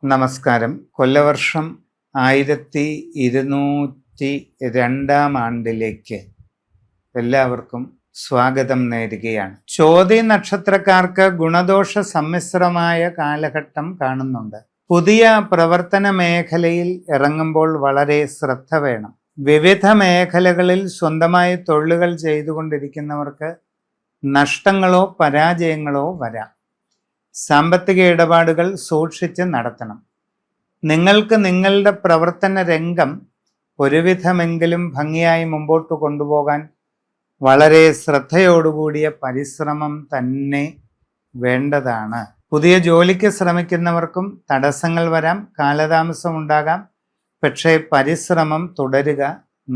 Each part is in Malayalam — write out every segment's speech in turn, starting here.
നമസ്കാരം. കൊല്ലവർഷം 1202 എല്ലാവർക്കും സ്വാഗതം നേരുകയാണ്. ചോതി നക്ഷത്രക്കാർക്ക് ഗുണദോഷ സമ്മിശ്രമായ കാലഘട്ടം കാണുന്നുണ്ട്. പുതിയ പ്രവർത്തന മേഖലയിൽ ഇറങ്ങുമ്പോൾ വളരെ ശ്രദ്ധ വേണം. വിവിധ മേഖലകളിൽ സ്വന്തമായി തൊഴിലുകൾ ചെയ്തുകൊണ്ടിരിക്കുന്നവർക്ക് നഷ്ടങ്ങളോ പരാജയങ്ങളോ വരാം. സാമ്പത്തിക ഇടപാടുകൾ സൂക്ഷിച്ച് നടത്തണം. നിങ്ങൾക്ക് നിങ്ങളുടെ പ്രവർത്തന രംഗം ഒരുവിധമെങ്കിലും ഭംഗിയായി മുമ്പോട്ട് കൊണ്ടുപോകാൻ വളരെ ശ്രദ്ധയോടുകൂടിയ പരിശ്രമം തന്നെ വേണ്ടതാണ്. പുതിയ ജോലിക്ക് ശ്രമിക്കുന്നവർക്കും തടസ്സങ്ങൾ വരാം, കാലതാമസം ഉണ്ടാകാം. പക്ഷേ പരിശ്രമം തുടരുക,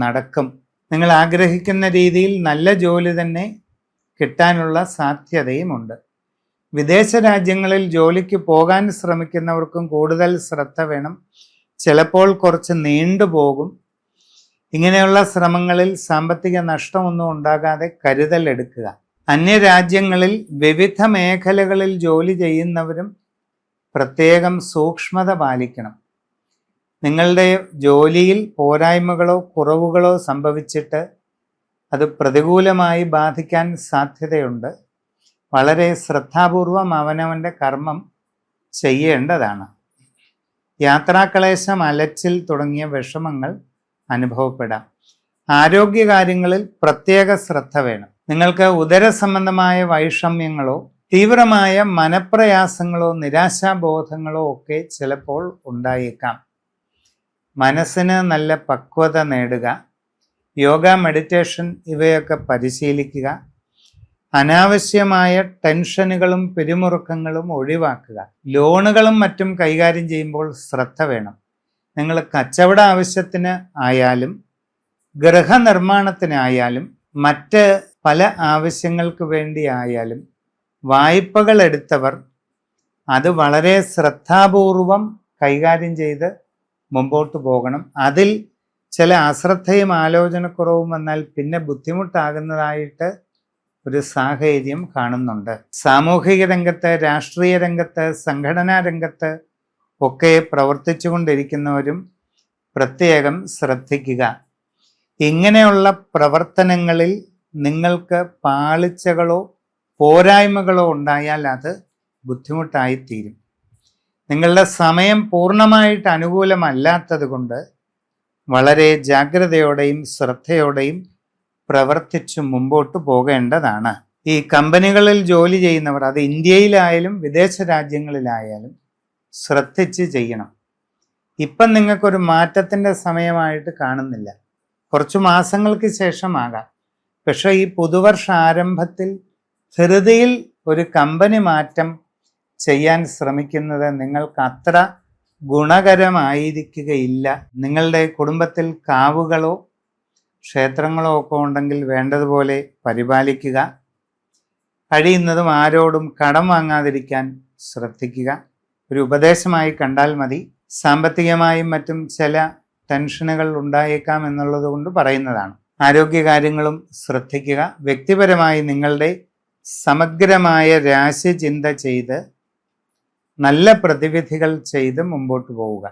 നടക്കും. നിങ്ങൾ ആഗ്രഹിക്കുന്ന രീതിയിൽ നല്ല ജോലി തന്നെ കിട്ടാനുള്ള സാധ്യതയുമുണ്ട്. വിദേശ രാജ്യങ്ങളിൽ ജോലിക്ക് പോകാൻ ശ്രമിക്കുന്നവർക്കും കൂടുതൽ ശ്രദ്ധ വേണം. ചിലപ്പോൾ കുറച്ച് നീണ്ടുപോകും. ഇങ്ങനെയുള്ള ശ്രമങ്ങളിൽ സാമ്പത്തിക നഷ്ടമൊന്നും ഉണ്ടാകാതെ കരുതൽ എടുക്കുക. അന്യരാജ്യങ്ങളിൽ വിവിധ മേഖലകളിൽ ജോലി ചെയ്യുന്നവരും പ്രത്യേകം സൂക്ഷ്മത പാലിക്കണം. നിങ്ങളുടെ ജോലിയിൽ പോരായ്മകളോ കുറവുകളോ സംഭവിച്ചിട്ട് അത് പ്രതികൂലമായി ബാധിക്കാൻ സാധ്യതയുണ്ട്. വളരെ ശ്രദ്ധാപൂർവം അവനവൻ്റെ കർമ്മം ചെയ്യേണ്ടതാണ്. യാത്രാക്ലേശം, അലച്ചിൽ തുടങ്ങിയ വിഷമങ്ങൾ അനുഭവപ്പെടാം. ആരോഗ്യകാര്യങ്ങളിൽ പ്രത്യേക ശ്രദ്ധ വേണം. നിങ്ങൾക്ക് ഉദര സംബന്ധമായ വൈഷമ്യങ്ങളോ തീവ്രമായ മനപ്രയാസങ്ങളോ നിരാശാബോധങ്ങളോ ഒക്കെ ചിലപ്പോൾ ഉണ്ടായേക്കാം. മനസ്സിന് നല്ല പക്വത നേടുക. യോഗ, മെഡിറ്റേഷൻ ഇവയൊക്കെ പരിശീലിക്കുക. അനാവശ്യമായ ടെൻഷനുകളും പിരിമുറുക്കങ്ങളും ഒഴിവാക്കുക. ലോണുകളും മറ്റും കൈകാര്യം ചെയ്യുമ്പോൾ ശ്രദ്ധ വേണം. നിങ്ങൾ കച്ചവട ആവശ്യത്തിന് ആയാലും ഗൃഹനിർമ്മാണത്തിനായാലും മറ്റ് പല ആവശ്യങ്ങൾക്ക് വേണ്ടി ആയാലും വായ്പകൾ എടുത്തവർ അത് വളരെ ശ്രദ്ധാപൂർവം കൈകാര്യം ചെയ്ത് മുമ്പോട്ട് പോകണം. അതിൽ ചില അശ്രദ്ധയും ആലോചനക്കുറവും വന്നാൽ പിന്നെ ബുദ്ധിമുട്ടാകുന്നതായിട്ട് ഒരു സാഹചര്യം കാണുന്നുണ്ട്. സാമൂഹിക രംഗത്ത്, രാഷ്ട്രീയ രംഗത്ത്, സംഘടനാ രംഗത്ത് ഒക്കെ പ്രവർത്തിച്ചു കൊണ്ടിരിക്കുന്നവരും പ്രത്യേകം ശ്രദ്ധിക്കുക. ഇങ്ങനെയുള്ള പ്രവർത്തനങ്ങളിൽ നിങ്ങൾക്ക് പാളിച്ചകളോ പോരായ്മകളോ ഉണ്ടായാൽ അത് ബുദ്ധിമുട്ടായിത്തീരും. നിങ്ങളുടെ സമയം പൂർണ്ണമായിട്ട് അനുകൂലമല്ലാത്തത് കൊണ്ട് വളരെ ജാഗ്രതയോടെയും ശ്രദ്ധയോടെയും പ്രവർത്തിച്ചു മുമ്പോട്ട് പോകേണ്ടതാണ്. ഈ കമ്പനികളിൽ ജോലി ചെയ്യുന്നവർ, അത് ഇന്ത്യയിലായാലും വിദേശ രാജ്യങ്ങളിലായാലും ശ്രദ്ധിച്ച് ചെയ്യണം. ഇപ്പം നിങ്ങൾക്കൊരു മാറ്റത്തിൻ്റെ സമയമായിട്ട് കാണുന്നില്ല. കുറച്ചു മാസങ്ങൾക്ക് ശേഷമാകാം. പക്ഷേ ഈ പുതുവർഷ ആരംഭത്തിൽ ധൃതിയിൽ ഒരു കമ്പനി മാറ്റം ചെയ്യാൻ ശ്രമിക്കുന്നത് നിങ്ങൾക്ക് അത്ര ഗുണകരമായിരിക്കുകയില്ല. നിങ്ങളുടെ കുടുംബത്തിൽ കാവുകളോ ക്ഷേത്രങ്ങളോ ഒക്കെ ഉണ്ടെങ്കിൽ വേണ്ടതുപോലെ പരിപാലിക്കുക. കഴിയുന്നതും ആരോടും കടം വാങ്ങാതിരിക്കാൻ ശ്രദ്ധിക്കുക. ഒരു ഉപദേശമായി കണ്ടാൽ മതി. സാമ്പത്തികമായും മറ്റും ചില ടെൻഷനുകൾ ഉണ്ടായേക്കാം എന്നുള്ളത് കൊണ്ട് പറയുന്നതാണ്. ആരോഗ്യകാര്യങ്ങളും ശ്രദ്ധിക്കുക. വ്യക്തിപരമായി നിങ്ങളുടെ സമഗ്രമായ രാശി ചിന്ത ചെയ്ത് നല്ല പ്രതിവിധികൾ ചെയ്ത് മുമ്പോട്ട് പോവുക.